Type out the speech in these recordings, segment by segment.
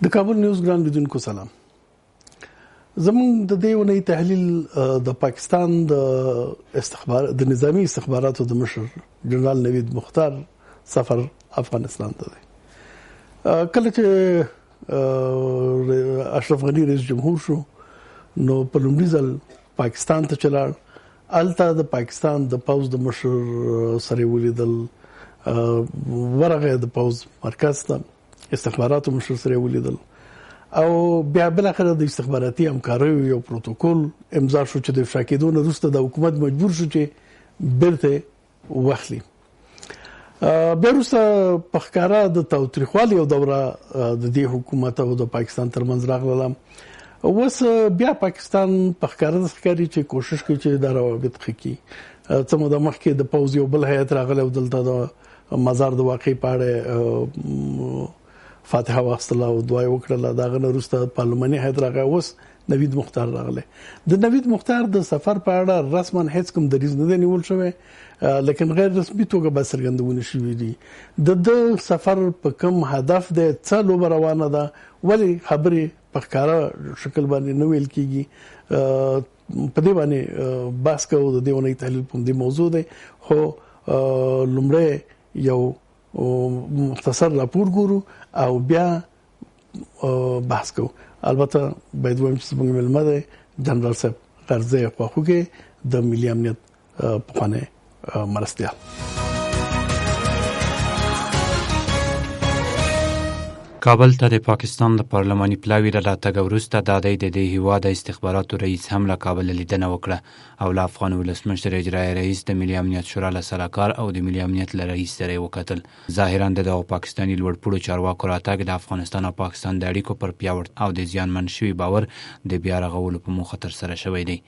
د کابل نیوز ګران لیدونکو سلام. زموږ د دې ونې تحلیل د پاکستان د نظامی استخباراتو د مشر جنرال نوید مختار سفر افغانستان ته دی. کله چې اشرف غنی رئیس جمهور شو نو په لومړي ځل پاکستان ته چلاړ. الته د پاکستان د پوز د مشر سره ولیدل، ورغه د پوز مرکز ته استخباراتو مشر سره ولیدل او بیا بل اخر د استخباراتي همکاري یو پروتوکول امضا شو چې د شاکیدون وروسته د حکومت مجبور شو چې بیرته واخلي. بیا وروسته په ښکارا د تاوتریخوالي او دوره د دې حکومت او د پاکستان ترمنځ راغله. اوس بیا پاکستان په ښکارا د ښکاری چې کوشش کوي چې دا روابط خکې څنګه د مخکې د پوز یو بل هیئت راغله او دلته د مزار د واقع پاړه فاتحه واستله او دعا وکړه. دا غن وروسته پارلماني هیئت راغی. اوس نوید مختار راغله. د نوید مختار د سفر په اړه رسما هیڅ کوم دریځ نه نیول شوی، لیکن غیر رسمي توګه به څرګندونه شوې دي. د سفر په کوم هدف د څلو روانه ده ولی خبرې په ښکارا شکل باندې نه ویل کیږي. په دې باندې بحث کوو. د دې ونې تحلیل په دې موضوع دی، خو لومړی یو مختصر راپور ګورو او بیا بحث کوو. البته باید وایم چې څنګه ملمه ده جنرال صاحب قرضه خواخوږي د ملي امنیت پخوانی مرستیال. کابل ته د پاکستان د پارلماني پلاوي له راتګ وروسته د دې هیواد استخباراتو رئیس هم له کابل لیدنه وکړه او له افغان ولسمشر اجرایي رئیس د ملي امنیت شورا له سلاکار او د ملي امنیت له رئیس سره وکتل. ظاهرا د پاکستاني لوړپوړو چارواکو راتګ د افغانستان او پاکستان د اړیکو پر پیاوړتیا او د زیانمن شوي باور د بیا رغولو په موخه ترسره شوی دی.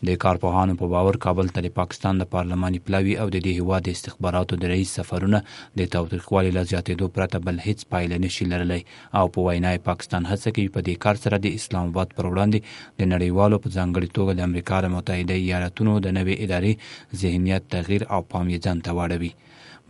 د کارپوهانو په باور کابل ته د پاکستان د پارلماني پلاوي او د دې هیواد استخباراتو د رئیس سفرونه د تاوتریخوالي له زیاتېدو پرته بل هیڅ پایله نشي لرلی او په وینا پاکستان هڅه کوي په دې کار سره د اسلام آباد پر وړاندې د نړیوالو په ځانګړي توګه د امریکا د متحده ایالاتونو د نوې ادارې ذهنیت تغییر او پام یې ځان ته واړوي.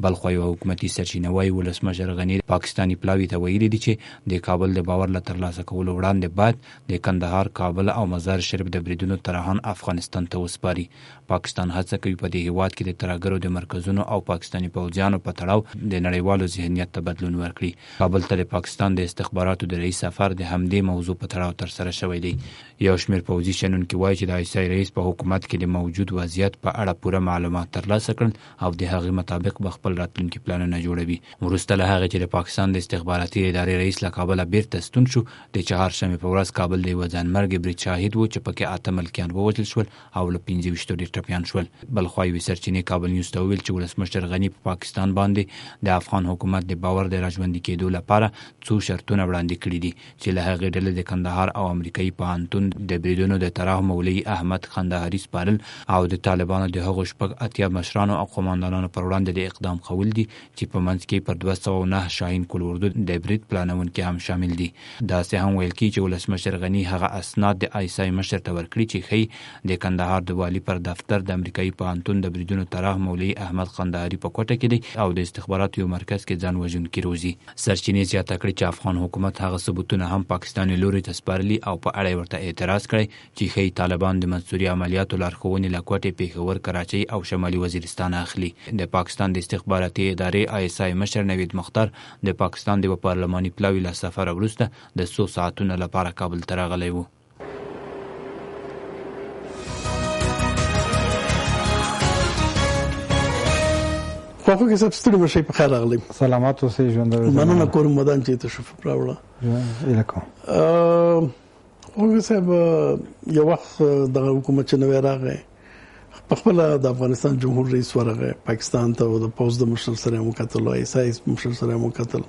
بلخو یو حکومتي سرچینه وايي ولسمشر غنی پاکستاني پلاوي ته ویلي دي چې د کابل د باور له ترلاسه کولو وړاندې باید د کندهار، کابل او مزار شریف د بریدونو ترهان افغانستان ته وسپاري. پاکستان هڅه کوي په دې هیواد کې د ترهګرو د مرکزونو او پاکستاني پوځیانو په تړاو د نړیوالو ذهنیت ته بدلون ورکړي. کابل ته د پاکستان د استخباراتو د رئیس سفر د همدې موضوع په تړاو ترسره شوی دی. یو شمېر پوځي شنونکي وایي چې د آیسای رئیس په حکومت کې د موجود وضعیت په اړه پوره معلومات ترلاسه کړل او د هغې مطابق خپل راتلونکي پلانونه جوړوي. وروسته له هغه چې د پاکستان د استخباراتي ادارې رئیس له کابله بیرته ستون شو، د چهارشنبې په ورځ کابل د یوه ځانمرګي برید شاهد و چې پکې 8 ملکیان ووژل شول او له 25 ډېر ټپیان شول. بلخوا یوې سرچینې کابل نیوز ته وویل چې ولسمشر غني په پاکستان باندې د افغان حکومت د باور د راژوندي کېدو لپاره څو شرطونه وړاندې کړي دي چې له هغې ډلې د کندهار او امریکایي پوهنتون د بریدونو د طرح مولوي احمد خندهاري سپارل او د طالبانو د هغو 8 مشرانو او قوماندانانو پر وړاندې د اقدام کول دي چې په منځ کې پر 209 شاهین کل اردو د برید پلانونکي هم شامل دي. داسې هم ویل کېږي چې ولسمشر غني هغه اسناد د آیسای مشر ته ورکړي چې ښیي د کندهار د والي پر دفتر د امریکایي پوهنتون د بریدونو طرح مولوي احمد خندهاري په کوټه کې دی او د استخباراتو یو مرکز کې ځان وژونکي روزي. سرچینې زیاته کړي چې افغان حکومت هغه ثبوتونه هم پاکستاني لوري ته سپارلي او په اړه ورته اعتراض کړی چې ښیي طالبان د منصوري عملیاتو لارښوونې له کوټې پیښور، کراچۍ او شمالي وزیرستان اخلي. د پاکستان د استخباراتي ادارې آیسای مشر نوید مختار د پاکستان د پارلماني پلاوي له سفر وروسته د 100 ساعتونو لپاره کابل ته راغلی و. خواخوږي صاحب ستړي مشي په خیر راغلی. سلامات اوسئ. ژوند مننه کوم مدان چې تشریف راوړه. الکم خواخوږي صاحب یو وخت د حکومت چې نوې راغی په خپل د افغانستان جمهور رئیس ورغه پاکستان ته او د پوز د مشر سره مکتل او ایسای مشر سره مکتل.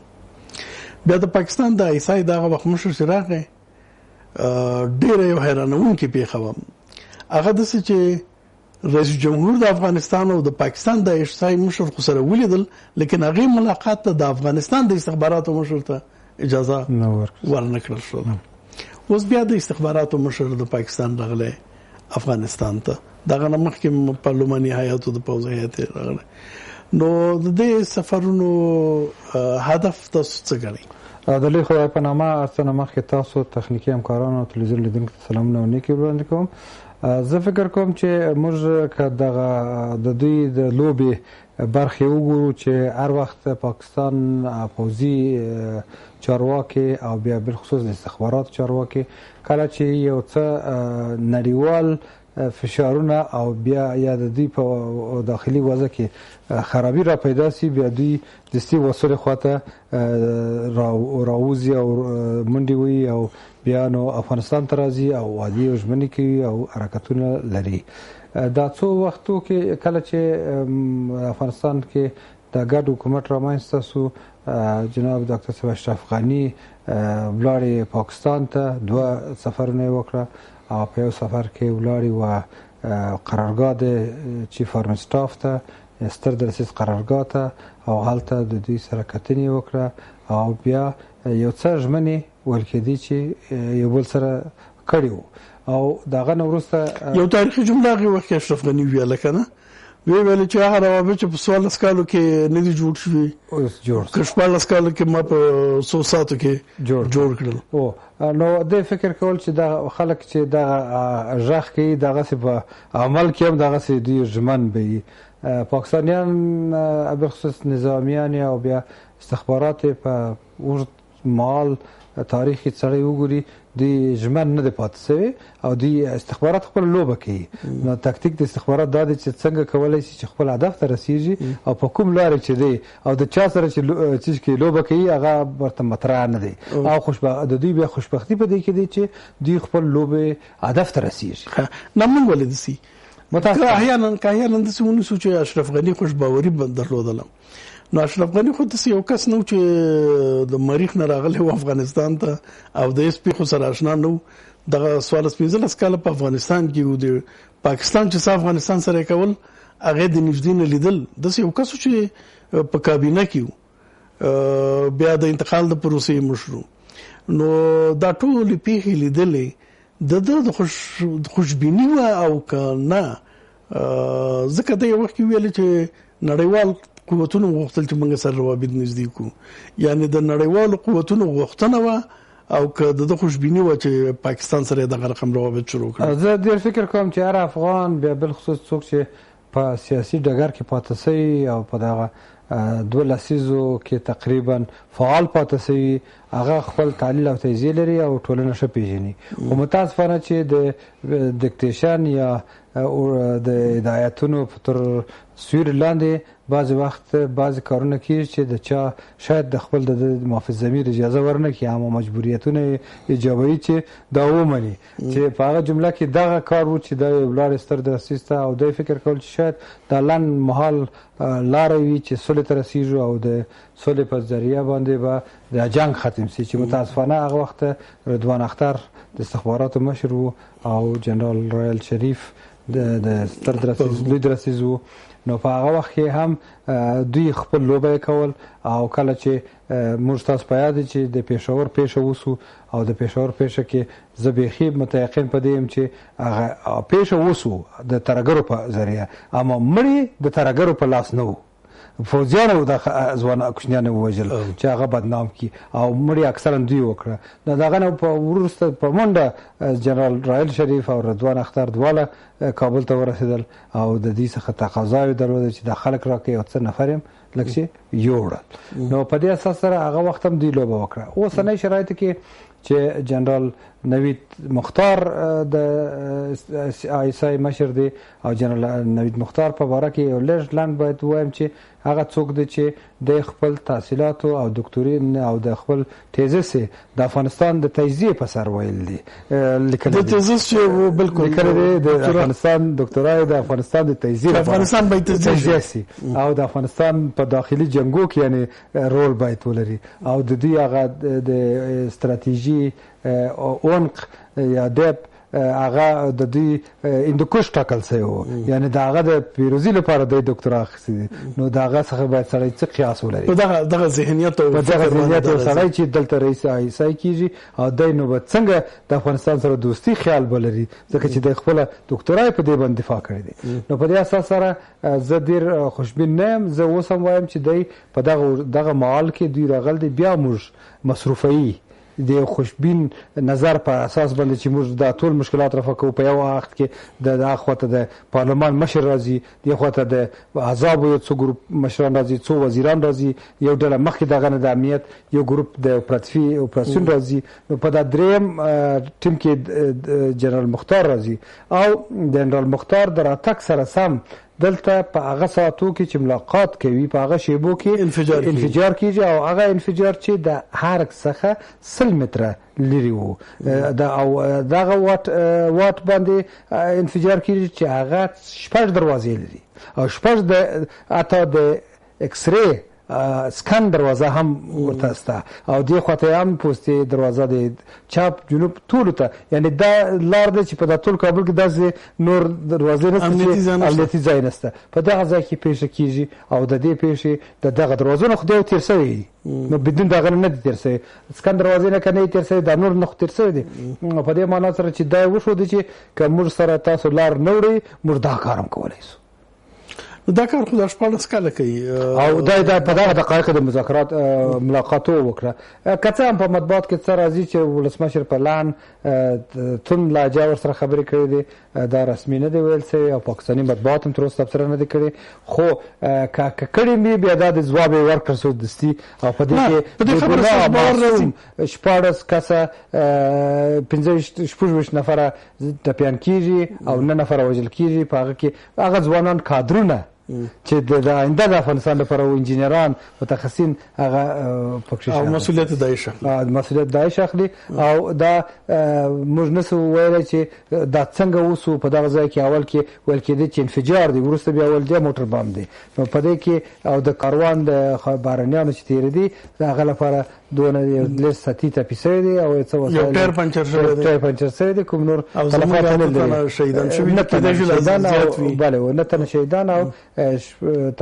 بیا د پاکستان د ایسای دغه وخت مشر چې راغی ډېر یو حیرانونکې پیښه وه. هغه داسې چې رئیس جمهور د افغانستان او د پاکستان د ایسای مشر خو سره ولیدل، لیکن هغه ملاقات ته د افغانستان د استخباراتو مشر ته اجازه ورنکړل شوه. اوس بیا د استخباراتو مشر د پاکستان راغلی افغانستان ته. دغه مخکې پارلماني هیئت د پوځ هیئت راغلی. نو د دې سفرونو هدف تاسو څه ګڼئ؟ د لوی خدای په نامه ارڅنه مخکې تاسو تخنیکي همکارانو او تلویزیون لیدونکو ته سلامونه او نیکې وړاندې کوم. زه فکر کوم چې موږ که دغه د دوی د لوبې برخې وګورو چې هر وخت پاکستان پوځي چارواکي او بیا بالخصوص د استخبارات چارواکي کله چې یو څه نړیوال فشارونه او بیا یا د دوی په داخلي وضع کې خرابي را پیدا سي بیا دوی دستي وسلې خواته راوځي او منډې وي او بیا نو افغانستان ته راځي او وادي او ژمنې کوي او حرکتونه لري. دا څو وختو کې کله چې افغانستان کې د ګډ حکومت رامنځته سو جناب ډاکټر صاحب اشرف غني ولاړې پاکستان ته 2 سفرونه وکړه او په یو سفر کې ولاړې و قرارګاه د چیف آرمی سټاف ته ستر درسیز قرارګاه ته او هلته د دوی سره کتنې وکړه او بیا یو څه ژمنې ویل کېدې چې یو بل سره کړي وو او دغه نه وروسته یو تاریخي جمله هغې وخت کې اشرف غني ویله که نه ویل چې هغه روابط چې په 14 کالو کې نه دي جوړ شوي که 14 کالو کې ما په 100 ساعتو کې جوړ کړل. نو د فکر کول چې دا خلک چې دغه غږ کوي دغسې په عمل کې هم دغسې دوی ژمن به وي. پاکستانیان بخصوص نظامیان او بیا استخبارات په اوږد مهال تاریخ کې سړی وګوري دوی ژمن نه دی پاتې سوی او دوی استخبارات خپل لوبه کوي. نو تکتیک د استخبارات دا دی چې څنګه کولی شي چې خپل هدف ته رسیږي او په کوم لارې چې دی او د چا سره چې کې لوبه کوي هغه ورته مطرح نه دی او د دوی بیا خوشبختي په دې کې دی چې دوی خپل لوبې هدف ته رسیږي. نه موږ ولې داسې احیانا داسې ونیسو چې اشرف غني خوشباوري درلودله. نو اشرف غني خو داسې یو کس نه و چې د مریخ نه راغلی و افغانستان ته او د هېڅ پېښو سره اشنا نه و. دغه 14-15 کاله په افغانستان کې و د پاکستان چې څه افغانستان سره یې کول هغې د نږدې نه لیدل. داسې یو کس و چې په کابینه کې و بیا د انتقال د پروسې مشر. نو دا ټولې پیښې لیدلې د خوشبیني وه او که نه ځکه د یو وخت کې ویل چې نړیوال قوتونو غوښتل چې موږ سره روابط نږدې کړو یعنی د نړیوالو قوتونو غوښتنه وه او که د خوشبیني وه چې پاکستان سره دغه رقم روابط شروع کړي. زه ډېر فکر کوم چې هر افغان بیا بالخصوص څوک چې په سیاسي ډګر کې پاتې سوي او په دغه 2 لسیزو کې تقریبا فعال پاتې سوي هغه خپل تعلیل او تجزیه لري او ټولنه ښه پیژني. خو متاسفانه چې د دیکتیشن یا د هدایتونو تر سیوري لاندې بعضې وخت بعضې کارونه کېږي چې د چا شاید د خپل د محافظ ضمیر اجازه ورنه کړي اما مجبوریتونه یې ایجابوي چې دا ومني چې په هغه جمله کې دغه کار و چې دا یې ولاړې ستر درسیز ته او دی فکر کول چې شاید دا لنډ مهال لاره وي چې سولې ته رسیږو او د سولې په ذریعه باندې به د جنګ ختم شي چې متاسفانه هغه وخت رضوان اختر د استخباراتو مشر و او جنرال رایل شریف د ستر درسیز لوی درسیز و. نو په هغه وخت کې هم دوی خپل لوبه کول او کله چې موږ تاسو په یاد چې د پېښور پیښه وسو او د پېښور پیښه کې زه بیخي متیقن په دې یم چې هغه پیښه وسو د ترهګرو په ذریعه اما مړي د ترهګرو په لاس نه و. فوجیانو د ځوان کوچنیان ووژل چې هغه بدنام کی او مړي اکثرا دوی وکړه. دغه نه په وروسته په منډه جنرال رایل شریف او رضوان اختر دواړه کابل ته ورسېدل او د دې څخه تقاضا یې درلوده چې د خلک راکړي او څه نفر یم لکه چې یوړل. نو په دې اساس سره هغه وخت هم دوی لوبه وکړه. اوسنۍ شرایطو کې چې جنرال نوید مختار د آیسای مشر دی او جنرال نوید مختار په باره کې یو لږ لنډ باید ووایم چې هغه څوک دی چې د خپل تحصیلاتو او دکتورین او د خپل تیزس د افغانستان د تجزیه په سر ویل دی لیکل د تیزس چې بالکل لیکل دی د افغانستان دکتورای د افغانستان د تجزیه افغانستان باید تجزیه سي او د افغانستان په داخلي جنگو کې یعنی رول باید ولري او د دې هغه د استراتیژي عمق یا دپ هغه د دوی هندوکش ټاکل شوی و یعنی د هغه د پیروزي لپاره د ډاکټرا اخیستی دي نو د هغه څخه باید سړی څه قیاس ولري دغه ذهنیت او سړی چې دلته رئیس ایسای کیږي او دی نو به څنګه د افغانستان سره دوستي خیال بلري ځکه چې د خپل ډاکټرای په دې باندې دفاع کړی دی نو په دې اساس سره زه ډیر خوشبین نه یم زه اوس هم وایم چې دی په دغه مال کې دوی راغل دی بیا موږ مصرفوي د خوشبین نظر په اساس باندې چې موږ د ټول مشکلات رفع کوو په یو وخت کې د اخوته د پارلمان مشر راځي د اخوته د احزاب یو څو ګروپ مشران راځي څو وزیران راځي یو ډله مخکې دغه نه د امنیت یو ګروپ د اپراسیون راځي نو په دا دریم ټیم کې جنرال مختار راځي او جنرال مختار د راتګ سره سم دلته په هغه ساعتو کې چې ملاقات کوي په هغه شیبو کې انفجار کیږي او هغه انفجار چې د هر څخه 100 متره لري وو او دغه واټ باندې انفجار کیږي چې هغه 6 دروازې لري او 6 د اته د ایکس ری سکن دروازه هم ورته سته او دی خواته هم پوسټي دروازه د چاپ جنوب ټول ته یعنی دا لار د چې په ټول کابل کې داسې نور دروازې نشته امنیتي ځای نشته په دغه ځای کې پیښه کیږي او د دې پیښې دغه دروازه نه خدای تیر سوی نو بدون دغه نه دي تیر سوی سکن دروازې نه کني تیر سوی د نور نه تیر سوی دي په دې معنی سره چې دا وشو دي چې کوم سره تاسو لار نه وړي موږ دا کارم کولای شو دا کار خو د 14 کاله کوي او دا په دغه دقایق د مذاکرات ملاقات وکړه کڅه هم په مطبوعات کې څه راځي چې ولسمشر په لان تون لاجا ور سره خبرې کړې دي دا رسمي نه دی ویل سي او پاکستاني مطبوعات هم تر اوسه تفسیر نه دي کړی خو کړي می بیا د جواب ورکړ سو دستي او په دې کې د خبرو شپارس کسه 15 نفر ټپيان کیږي او 9 نفر وژل کیږي په هغه کې هغه ځوانان کادرونه چې د آینده د افغانستان لپاره انجینران متخصصین هغه پکښ او مسؤلیت دایښ اخلي او دا موږ نسو ویل چې دا څنګه وسو په دغه ځای کې اول کې ویل کېدی چې انفجار دی ورسته بیا ول دی موټر بام دی نو په دې کې او د کاروان د بارنیانو چې تیر دي هغه لپاره دونه لږ ساتي ته پیسې دي او څه وسایل ټایر پنچر شوی دی کوم نور تلفات نه لري شهیدان شوی نه کېدای بله و نه تنه شهیدان او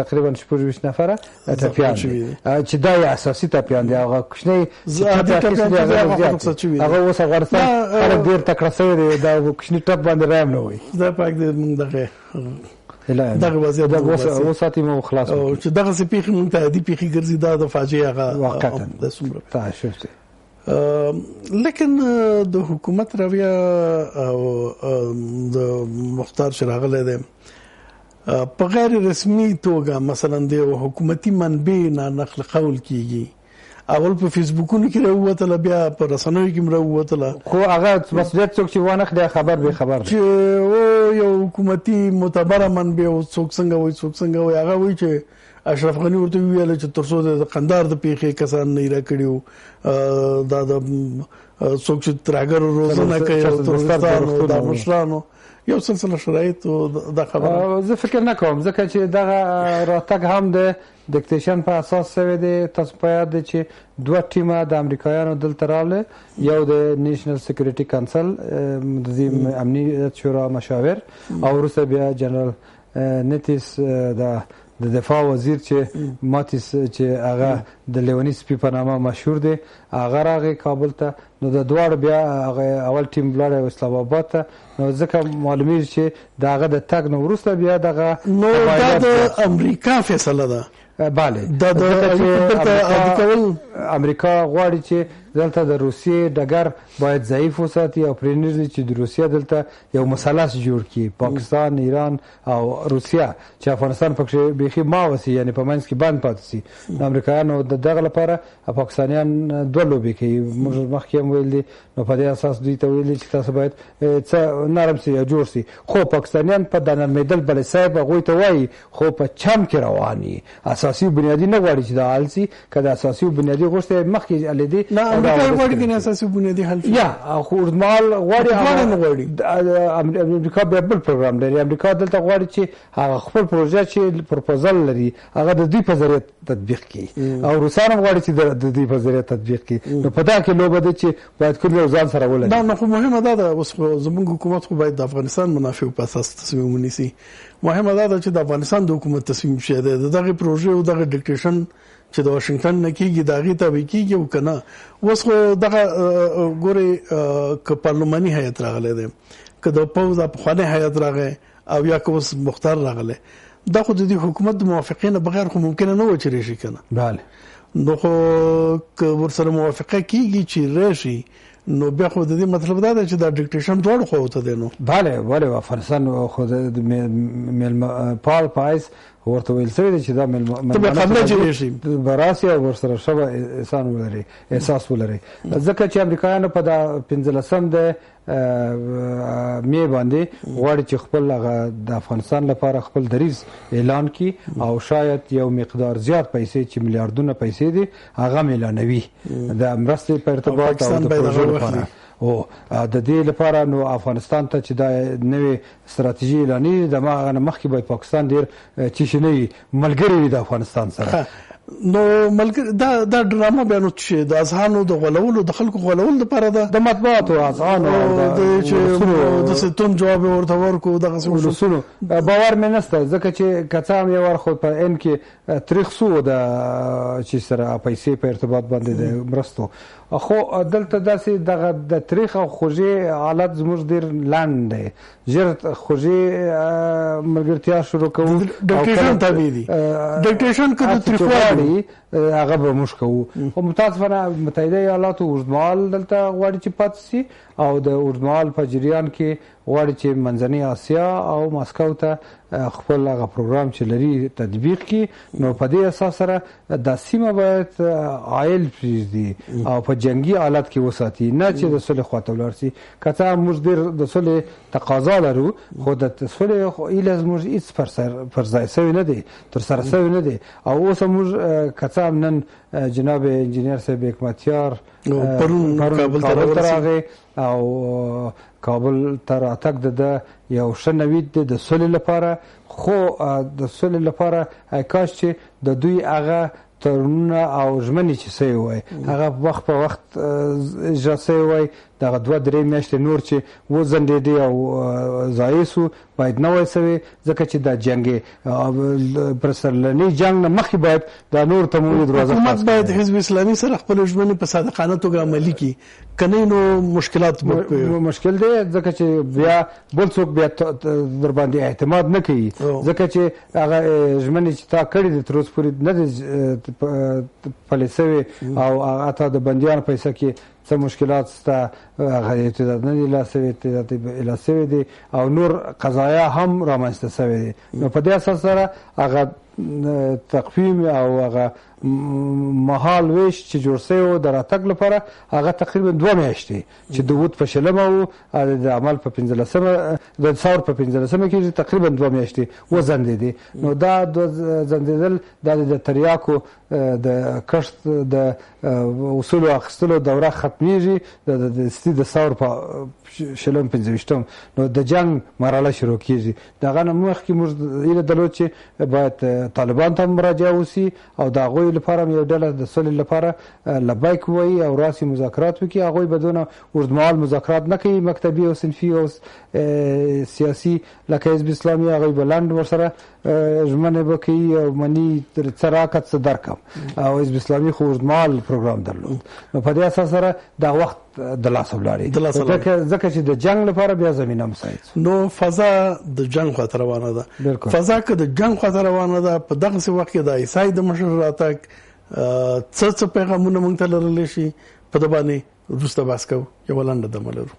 تقریبا 14 نفر ټپيان چې دا اساسي ټپيان دي هغه کوچنی هغه اوس افغانستان خلک ډیر تکړه شوی دی دا کوچنی ټپ باندې رایم نه وي دا پاک دې موږ دغه وضعیت دغه ساتي مو خلاص او چې دغه سپیخ مونږ ته دي پیخي ګرځي دا د فاجعه هغه واقعا د سمره تاسو لیکن د حکومت رویه او د مختار شراغله ده په غیر رسمي توګه مثلا د حکومتي منبع نه نقل قول کیږي اول په فیسبوکونو کې راووتله بیا په رسنیو کې راووتله خو هغه مسؤلیت څوک چې وانه خدای خبر به خبر چې یو حکومتي معتبره منبع او څوک څنګه وي هغه وایي چې اشرف غنی ورته ویل چې ترڅو د قندار د پیخي کسان نه را کړیو دا د څوک چې ترګر روزنه کوي او ترستانو د مشرانو یو سلسله شرایط د خبره زه فکر نه کوم ځکه چې دغه راتګ هم د ډیکټیشن په اساس شوی دی تاسو په یاد دي چې دوه ټیمه د امریکایانو دلته راغله یو د نېشنل سکیورټي کونسل د امنیت شورا مشاور او وروسته بیا جنرال نتیس د دفاع وزیر چې ماتیس چې هغه د لیونی سپی په نامه مشهور دی هغه راغی کابل ته نو د دوړ بیا اول ټیم بلاره اسلام آباد ته نو ځکه معلومیږي چې دغه د تګ نو وروسته بیا دغه نو د امریکا فیصله ده bale د امریکا غواړي چې دلته د روسیې ډګر باید ضعیف وساتي او پرېنږدي چې د روسیې دلته یو مثلث جوړ کړي پاکستان ایران او روسیه چې افغانستان پکې بيخي ماوسي یعنی په منځ کې بند پاتې شي امریکایانو د دغه لپاره پاکستانیان دوه لوبي کوي موږ مخکې هم ویل دي نو په دې اساس دوی ته ویل چې تاسو باید څه نرم سي جوړ سي خو پاکستانیان په دنه میدل بل صاحب غوي ته وایي خو په چم کې رواني اساسي بنیادی نه غواړي چې د حالسي کله اساسي بنیادی غوښته مخکې الیدي امریکا غواړي د اساسي بنیادي حل یا خو اوږدمهال غواړي امریکا بیا بل پروګرام لري. امریکا دلته غواړي چې هغه خپل پروژه چې پروپوزل لري هغه د دوی په ذریعه تطبیق کړي او روسان هم غواړي چې د دوی په ذریعه تطبیق کړي. نو په دا کې لوبه ده چې باید کله یو ځان سره ولري. دا نو خو مهمه ده اوس زموږ حکومت خو باید د افغانستان منافع په اساس تصمیم ونیسي. مهمه ده چې د افغانستان د حکومت تصمیم شه ده دغه پروژه او دغه ډیکټیشن چې د واشنگټن نه کیږي دغه ته وکیږي او کنه. اوس خو دغه ګوري ک پارلماني هیئت راغله ده که د پوز په خانه هیئت راغی او یا کوس مختار راغله دا خو د حکومت د موافقینه بغیر خو ممکن نه و چې راشي کنه. bale نو خو که ورسره موافقه کیږي چې راشي نو بیا خو د دې مطلب دا دی چې دا ډیکټیشن ټول خو ته دی. نو bale افغانستان خو د مل پال پایس ورته ویل سوی دی چې دا مل قبل چې راشي براسي او ورسره شبه احساس ولري ځکه چې امریکایانو په دا 15 د می باندې غواړي چې خپل د افغانستان لپاره خپل دریځ اعلان کړي او شاید یو مقدار زیات پیسې چې میلیارډونه پیسې دي هغه اعلانوي د مرستې په ارتباط او د پروژو لپاره او د دې لپاره. نو افغانستان ته چې دا نوې ستراتیژي اعلاني د مخکې به پاکستان ډیر چې نه ملګری د افغانستان سره. نو ملګری دا ډرامه بیانو چې د اذهانو د غولولو د خلکو غولول لپاره ده د مطبوعاتو اذهانو د ستون جواب ورته ورکو دغه څه باور مې نشته ځکه چې کڅام یو ورخو په ان کې تاریخ سو د چې سره پیسې په ارتباط باندې د مرستو خو دلته داسې دغه د تاریخ او خوږی حالت زموږ ډیر لاند دی ژر خوږی ملګرتیا شروع کوو ډیکټیشن تابع دي ډیکټیشن کړه تریخوالي هغه به موږ کوو. خو متاسفانه متحده ایالاتو اوږدمهال دلته غواړي چې پاتې سي او د اوږدمهال په جریان کې غواړي چې منځنۍ اسیا او ماسکو ته خپل هغه پروګرام چې لري تطبیق کړي. نو په دې اساس سره د سیمه باید عائل پریږدي او په جنگي حالت کې وساتي نه چې د صلح خواته ولاړ شي. کته موږ د صلح تقاضا لرو خو د صلح خو ایله موږ هیڅ پر ځای سوی نه دی تر سره سوی نه دی او اوس موږ کته نن جناب انجینیر صاحب حکمتیار پرون کابل ته راغی او کابل تر اتک د یو شنوید د صلح لپاره خو د صلح لپاره کاش چې د دوی هغه ترونه او ژمنې چې سوی وای هغه وخت په وخت اجرا سوی وای دغه 2-3 میاشتې نور چې وزندېدي او ضایع سو باید نه وای سوی ځکه چې د جنگ پرسرلنی جنگ نه مخکې باید د نور تمویل دروازه حکومت باید حزب اسلامي سره خپل ژمنې په صادقانه توګه عملي کړي کنه نو مشکلات مشکل دی ځکه چې بیا بل څوک بیا در باندې اعتماد نه کوي ځکه چې هغه ژمنې چې تا کړې د تر اوسه پورې نه پالیسوي او اته د بنديان پیسې کې څه مشکلات ستا غیرت نه لاسوي دي او نور قضایا هم رامنځته شوی دي. نو په دې اساس سره هغه تقویم او هغه محال ویش چې جوړ شوی د راتګ لپاره هغه تقریبا 2 میاشتې چې د ووت په شلمه او د عمل په 15 د ثور په 15 کې تقریبا 2 میاشتې وزندېدي. نو دا زندېدل د تریاکو د کشت د اصول اخستلو دوره ختميږي د ثور په شلم 15 نو د جنگ مرحله شروع کیږي. دغه مخکې موږ یې درلود چې باید طالبان ته مراجعه وسی او دا غوي لپاره یو ډله د صلح لپاره لبیک وای او راسي مذاکرات وکي هغه بدون اوږدمهال مذاکرات نه کوي مکتبي او صنفي او سیاسي لکه حزب اسلامي هغه بلند ورسره ژمنه وکي او منی تر څراکت صدرکم او حزب اسلامي خو اوږدمهال پروګرام درلود. نو په دې اساس سره دا وخت د لاس ولاړی ځکه چې د جنگ لپاره بیا زمينه مساعد. نو فضا د جنگ خاطر روانه ده فضا که د جنگ خاطر روانه ده په دغه وخت کې د عیسی د مشراتک څه پیغامونه مونږ ته لرل شي په د باندې روسته باسکو یو لاندې د ملرو